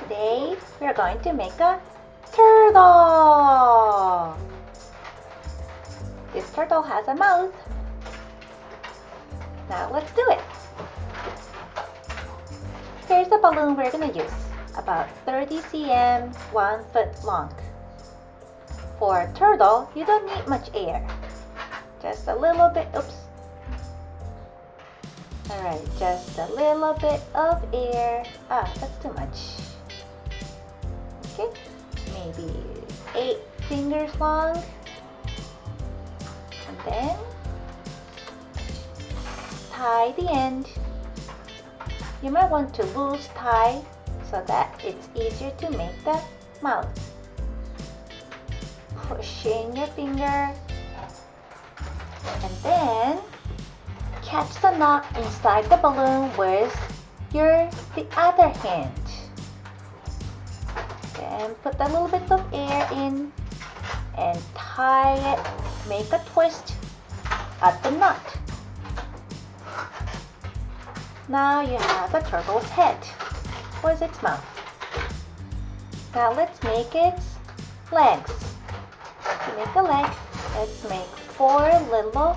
Today we're going to make a turtle. This turtle has a mouth. Now let's do it. Here's the balloon we're going to use. About 30 cm, 1 foot long. For a turtle, you don't need much air. Just a little bit, oops. Alright, just a little bit of air. That's too much. Okay, maybe 8 fingers long. And then tie the end. You might want to loose tie so that it's easier to make the mouth. Push in your finger and then catch the knot inside the balloon with the other hand. Then put a little bit of air in and tie it. Make a twist at the knot. Now you have a turtle's head with its mouth. Now let's make its legs. To make the legs, let's make 4 little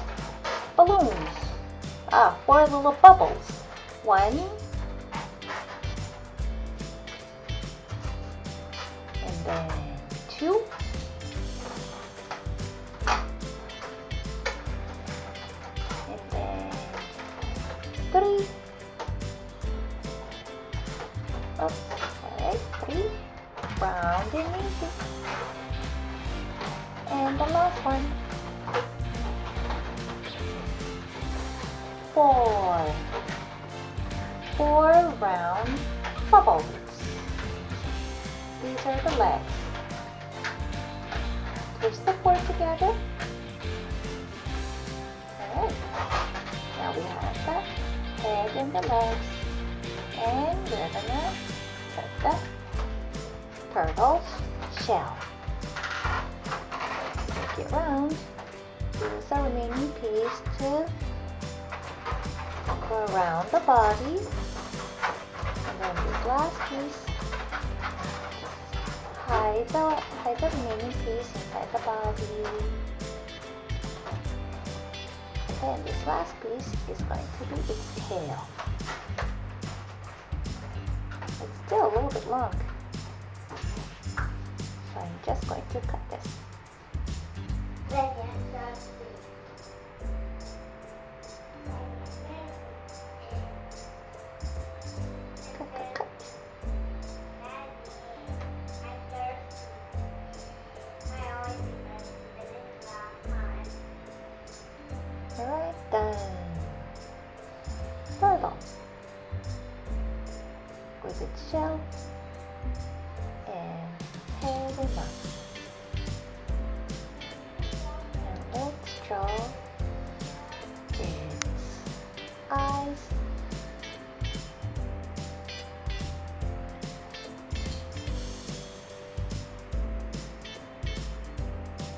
balloons. 4 little bubbles. 1, and then 2, and then 3. Alright, 3. Round and easy. And the last one. 4. 4 round bubbles. These are the legs. Twist the 4 together. Alright. Now we have the head and the legs. And we're gonna put the turtle's shell. Make it round. Use the remaining piece to go around the body. And then this last piece, hide the remaining piece inside the body. And then this last piece is going to be its tail. It's still a little bit long. So I'm just going to cut this. Cut. Alright, done. Turtle with its shell and head and mouth. And let's draw its eyes.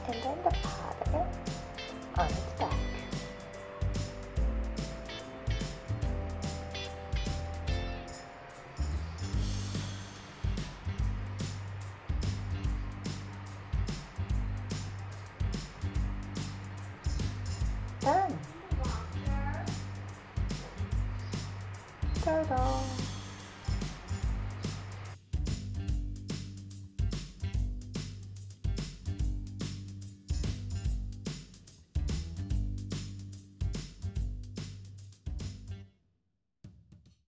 And then the pattern on its back. Done. Turtle.